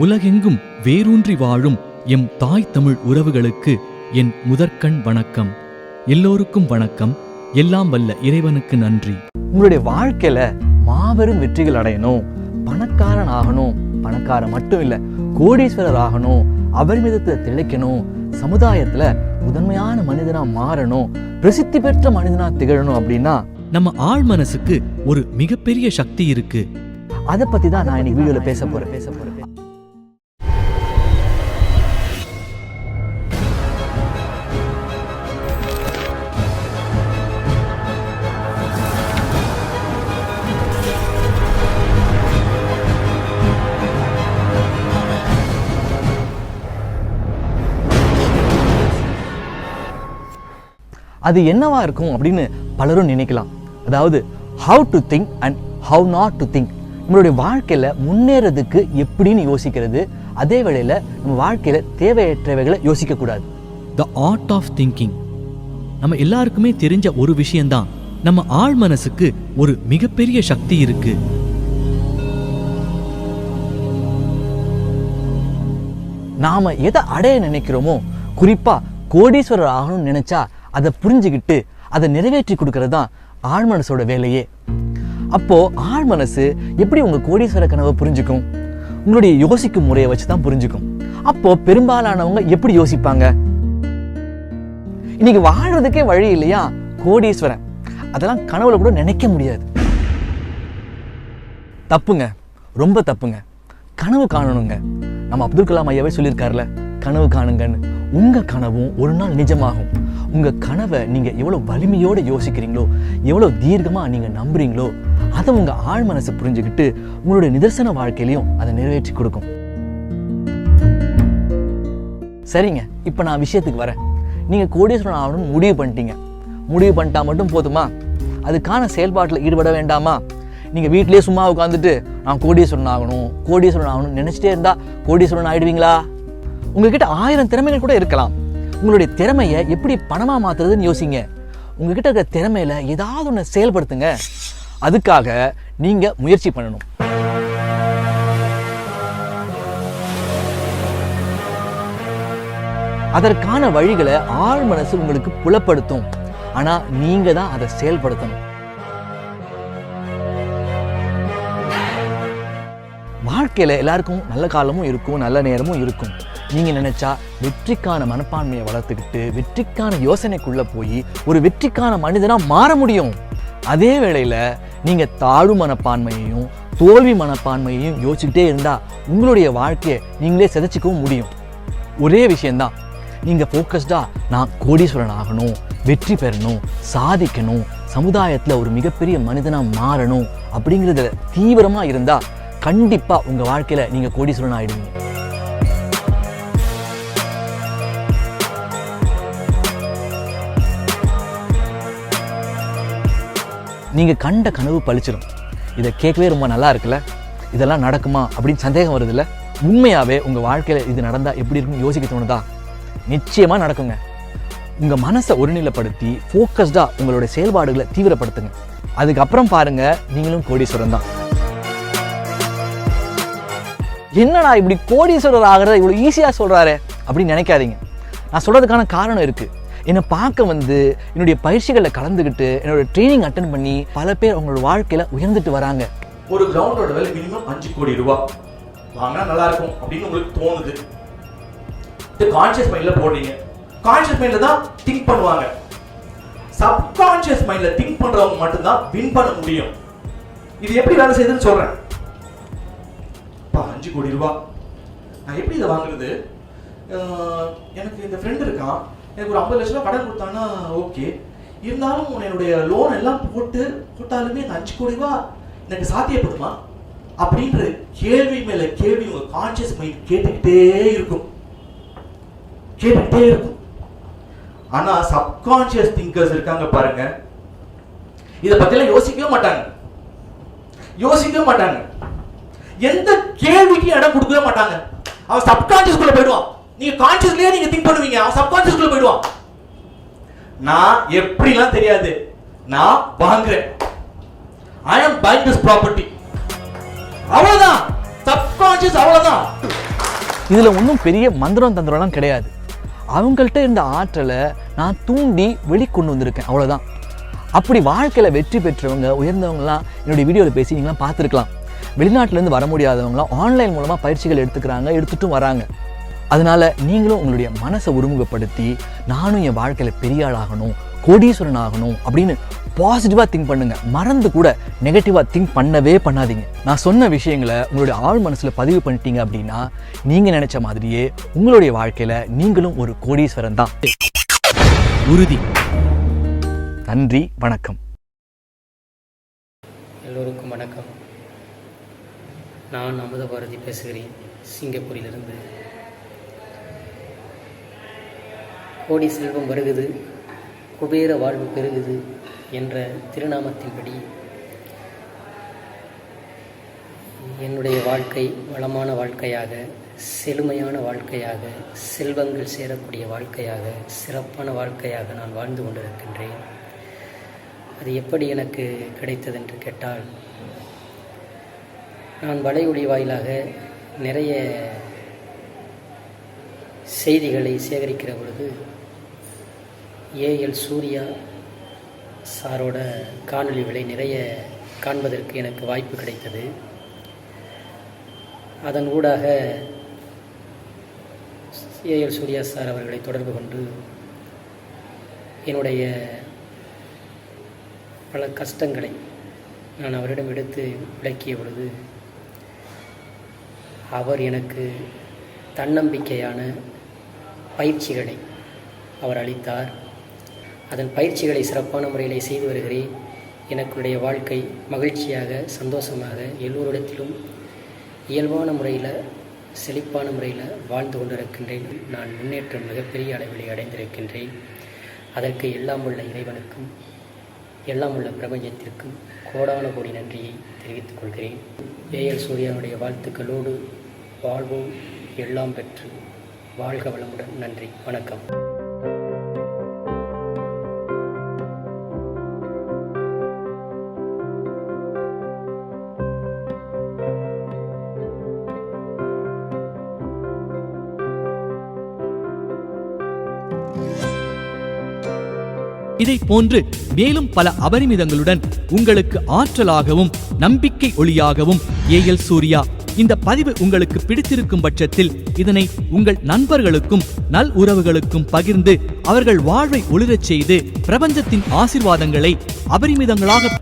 உலகெங்கும் வேரூன்றி வாழும் எம் தாய் தமிழ் உறவுகளுக்கு என் முதற்கண் வணக்கம். எல்லோருக்கும் வணக்கம். எல்லாம் வல்ல இறைவனுக்கு நன்றி. உங்களுடைய வாழ்க்கையில மாபெரும் வெற்றிகள் அடையணும், பணக்காரன் ஆகணும், பணக்காரன் மட்டும் இல்ல கோடீஸ்வரர் ஆகணும், அபரிமிதத்தை திளைக்கணும், சமுதாயத்துல முதன்மையான மனிதனா மாறணும், பிரசித்தி பெற்ற மனிதனா திகழணும் அப்படின்னா நம்ம ஆழ் மனசுக்கு ஒரு மிகப்பெரிய சக்தி இருக்கு. அதை பத்தி தான் நான் இன்னைக்கு வீடியோல பேச போறேன். அது என்னவா இருக்கும் அப்படின்னு பலரும் நினைக்கலாம். அதாவது how to think and how not to think. நம்மளுடைய வாழ்க்கையில முன்னேறதுக்கு எப்படின்னு யோசிக்கிறது, அதே வேளையில நம்ம வாழ்க்கையில தேவையற்றவைகளை யோசிக்க கூடாது. The art of thinking. நம்ம எல்லாருக்குமே தெரிஞ்ச ஒரு விஷயம்தான், நம்ம ஆழ் மனசுக்கு ஒரு மிகப்பெரிய சக்தி இருக்கு. நாம எதை அடைய நினைக்கிறோமோ, குறிப்பா கோடீஸ்வரர் ஆகணும்னு நினைச்சா அதை புரிஞ்சுக்கிட்டு அதை நிறைவேற்றி கொடுக்கறது தான் ஆழ் மனசோட வேலையே. அப்போ ஆழ் மனசு எப்படி உங்க கோடீஸ்வர கனவை புரிஞ்சுக்கும்? உங்களுடைய யோசிக்கும் முறையை வச்சுதான் புரிஞ்சுக்கும். அப்போ பெரும்பாலானவங்க எப்படி யோசிப்பாங்க? இன்னைக்கு வாழ்றதுக்கே வழி இல்லையா கோடீஸ்வரன், அதெல்லாம் கனவுல கூட நினைக்க முடியாது. தப்புங்க, ரொம்ப தப்புங்க. கனவு காணணுங்க. நம்ம அப்துல் கலாம் ஐயாவே சொல்லியிருக்காருல, கனவு காணுங்கன்னு. உங்க கனவும் ஒரு நாள் நிஜமாகும். உங்க கனவை நீங்க எவ்வளவு வலிமையோட யோசிக்கிறீங்களோ, எவ்வளவு தீர்க்கமா நீங்க நம்புறீங்களோ, அதை உங்க ஆழ் மனசு புரிஞ்சுக்கிட்டு உங்களுடைய நிதர்சன வாழ்க்கையிலையும் அதை நிறைவேற்றி கொடுக்கும். சரிங்க, இப்ப நான் விஷயத்துக்கு வரேன். நீங்க கோடீஸ்வரன் ஆகணும்னு முடிவு பண்ணிட்டீங்க. முடிவு பண்ணிட்டா மட்டும் போதுமா? அதுக்கான செயல்பாட்டில் ஈடுபட வேண்டாமா? நீங்க வீட்டிலேயே சும்மா உட்காந்துட்டு நான் கோடீஸ்வரன் ஆகணும்னு நினைச்சிட்டே இருந்தா கோடீஸ்வரன் ஆயிடுவீங்களா? உங்ககிட்ட 1000 திறமைகள் கூட இருக்கலாம். உங்களுடைய திறமையை எப்படி பணமா மாத்துறதுன்னு யோசிங்க. உங்ககிட்ட இருக்கிற திறமையில ஏதாவது ஒன்று செயல்படுத்துங்க. அதுக்காக நீங்க முயற்சி பண்ணணும். அதற்கான வழிகளை ஆழ் மனசு உங்களுக்கு புலப்படுத்தும். ஆனா நீங்க தான் அதை செயல்படுத்தணும். வாழ்க்கையில எல்லாருக்கும் நல்ல காலமும் இருக்கும், நல்ல நேரமும் இருக்கும். நீங்க நினைச்சா வெற்றிக்கான மனப்பான்மையை வளர்த்துக்கிட்டு வெற்றிக்கான யோசனைக்குள்ள போய் ஒரு வெற்றிக்கான மனிதனா மாற முடியும். அதே வேளையில நீங்க தாழ்வு மனப்பான்மையையும் தோல்வி மனப்பான்மையையும் யோசிச்சுக்கிட்டே இருந்தா உங்களுடைய வாழ்க்கையை நீங்களே சிதைச்சிக்கவும் முடியும். ஒரே விஷயம்தான், நீங்க போக்கஸ்டா நான் கோடீஸ்வரன் ஆகணும், வெற்றி பெறணும், சாதிக்கணும், சமுதாயத்துல ஒரு மிகப்பெரிய மனிதனா மாறணும் அப்படிங்கிறதுல தீவிரமா இருந்தா கண்டிப்பா உங்க வாழ்க்கையில நீங்க கோடீஸ்வரன் ஆயிடுவீங்க. நீங்க கண்ட கனவு பழிச்சிடும். இதை கேட்கவே ரொம்ப நல்லா இருக்குல்ல, இதெல்லாம் நடக்குமா அப்படின்னு சந்தேகம் வருதுல்ல? உண்மையாவே உங்க வாழ்க்கையில இது நடந்தா எப்படி இருக்குன்னு யோசிக்க தோணுதா? நிச்சயமா நடக்குங்க. உங்க மனசை ஒருநிலைப்படுத்தி போக்கஸ்டா உங்களுடைய செயல்பாடுகளை தீவிரப்படுத்துங்க. அதுக்கப்புறம் பாருங்க, நீங்களும் கோடீஸ்வரன் தான். என்னடா இப்படி கோடீஸ்வரர் ஆகிறத இவ்வளவு ஈஸியா சொல்றாரு அப்படின்னு நினைக்காதீங்க. நான் சொல்றதுக்கான காரணம் இருக்கு. என்னை பார்க்க வந்து என்னுடைய பயிற்சிகளில் கலந்துக்கிட்டு என்னோட ட்ரைனிங் அட்டன் பண்ணி பல பேர் அவங்களோட வாழ்க்கையில உயர்ந்துட்டு வராங்க. ஒரு கிரவுண்டோட விலை மினிமம் 5 கோடி ரூபாய் வாங்கினா நல்லா இருக்கும் அப்படின்னு உங்களுக்கு தோணுது. கான்சியஸ் மைண்ட்ல போடுறீங்க. கான்சியஸ் மைண்ட்ல தான் திங்க் பண்ணுவாங்க. சப்கான்சியஸ் மைண்ட்ல திங்க் பண்றவங்க மட்டும்தான் வின் பண்ண முடியும். இது எப்படி வேலை செய்யுதுன்னு சொல்றேன். 5 கோடி ரூபாய் நான் எப்படி இதை வாங்குறது? எனக்கு இந்த ஃப்ரெண்ட் இருக்கான், எனக்கு ஒரு 50 லட்ச ரூபா கடன் கொடுத்தான்னா ஓகே, இருந்தாலும் என்னுடைய லோன் எல்லாம் போட்டாலுமே இந்த 5 கோடி ரூபாய் எனக்கு சாத்தியப்படுமா அப்படின்ற கேள்வி மேல கேள்வி உங்க கான்சியஸ் மைண்ட் கேட்டுக்கிட்டே இருக்கும். ஆனா சப்கான்சியஸ் திங்கர்ஸ் இருக்காங்க பாருங்க, இதை பத்தியெல்லாம் யோசிக்கவே மாட்டாங்க. எந்த கேள்விக்கு இடம் கொடுக்கவே மாட்டாங்க. அவன் சப்கான்சியஸ்குள்ள போயிடுவான். நீங்க கான்சியஸ்லயே நீங்க திங்க் பண்ணுவீங்க, அவன் சப்கான்சியஸ்குள்ள போயிடுவான். நான் எப்படிலாம் தெரியாது, நான் வாங்குறேன். I am buying this property. அவ்வளவுதான். சப்கான்சியஸ் அவ்வளவுதான். இதில் ஒன்றும் பெரிய மந்திரம் தந்திரம்லாம் கிடையாது. அவங்கள்ட்ட இருந்த ஆற்றலை நான் தூண்டி வெளிக்கொண்டு வந்திருக்கேன், அவ்வளோதான். அப்படி வாழ்க்கையில் வெற்றி பெற்றவங்க, உயர்ந்தவங்களாம் என்னுடைய வீடியோவில் பேசி நீங்களாம் பார்த்துருக்கலாம். வெளிநாட்டிலேருந்து வர முடியாதவங்களாம் ஆன்லைன் மூலமாக பயிற்சிகள் எடுத்துட்டும் வராங்க. அதனால் நீங்களும் உங்களுடைய மனசை ஒருமுகப்படுத்தி நானும் என் வாழ்க்கையில் பெரிய ஆளாகணும், கோடீஸ்வரன் ஆகணும் அப்படின்னு பாசிட்டிவாக திங்க் பண்ணுங்க. மறந்து கூட நெகட்டிவாக திங்க் பண்ணவே பண்ணாதீங்க. நான் சொன்ன விஷயங்களை உங்களுடைய ஆழ் மனசில் பதிவு பண்ணிட்டீங்க அப்படின்னா நீங்கள் நினச்ச மாதிரியே உங்களுடைய வாழ்க்கையில் நீங்களும் ஒரு கோடீஸ்வரன் தான். உறுதி. நன்றி, வணக்கம். எல்லோருக்கும் வணக்கம். நான் அமுத பாரதி பேசுகிறேன், சிங்கப்பூரிலிருந்து. கோடி செல்வம் வருகுது, குபேர வாழ்வு பெருகுது என்ற திருநாமத்தின்படி என்னுடைய வாழ்க்கை வளமான வாழ்க்கையாக, செழுமையான வாழ்க்கையாக, செல்வங்கள் சேரக்கூடிய வாழ்க்கையாக, சிறப்பான வாழ்க்கையாக நான் வாழ்ந்து கொண்டிருக்கின்றேன். அது எப்படி எனக்கு கிடைத்தது என்று கேட்டால், நான் வலையொலி வாயிலாக நிறைய செய்திகளை சேகரிக்கிற பொழுது ஏஎல் சூர்யா சாரோட காணொளிகளை நிறைய காண்பதற்கு எனக்கு வாய்ப்பு கிடைத்தது. அதன் ஊடாக ஏஎல் சூர்யா சார் அவர்களை தொடர்பு கொண்டு என்னுடைய பல கஷ்டங்களை நான் அவரிடம் எடுத்து விளக்கிய பொழுது அவர் எனக்கு தன்னம்பிக்கையான பயிற்சிகளை அவர் அளித்தார். அதன் பயிற்சிகளை சிறப்பான முறையில் செய்து வருகிறேன். எனக்குடைய வாழ்க்கை மகிழ்ச்சியாக, சந்தோஷமாக, எல்லோரிடத்திலும் இயல்பான முறையில், செழிப்பான முறையில் வாழ்ந்து கொண்டிருக்கின்றேன். நான் முன்னேற்றம் மிகப்பெரிய அளவில் அடைந்திருக்கின்றேன். அதற்கு எல்லாம் உள்ள இறைவனுக்கும் எல்லாம் உள்ள பிரபஞ்சத்திற்கும் கோடான கோடி நன்றியை தெரிவித்துக் கொள்கிறேன். ஏஎல் சூர்யாவுடைய வாழ்த்துக்களோடு வாழ்வோம், எல்லாம் பெற்று வாழ்க வளமுடன். நன்றி, வணக்கம். இதை போன்று மேலும் பல அபரிமிதங்களுடன் உங்களுக்கு ஆற்றலாகவும் நம்பிக்கை ஒளியாகவும் ஏஎல் சூர்யா. இந்த பதிவு உங்களுக்கு பிடித்திருக்கும் பட்சத்தில் இதனை உங்கள் நண்பர்களுக்கும் நல் உறவுகளுக்கும் பகிர்ந்து அவர்கள் வாழ்வை ஒளிரச் செய்து பிரபஞ்சத்தின் ஆசீர்வாதங்களை அபரிமிதங்களாக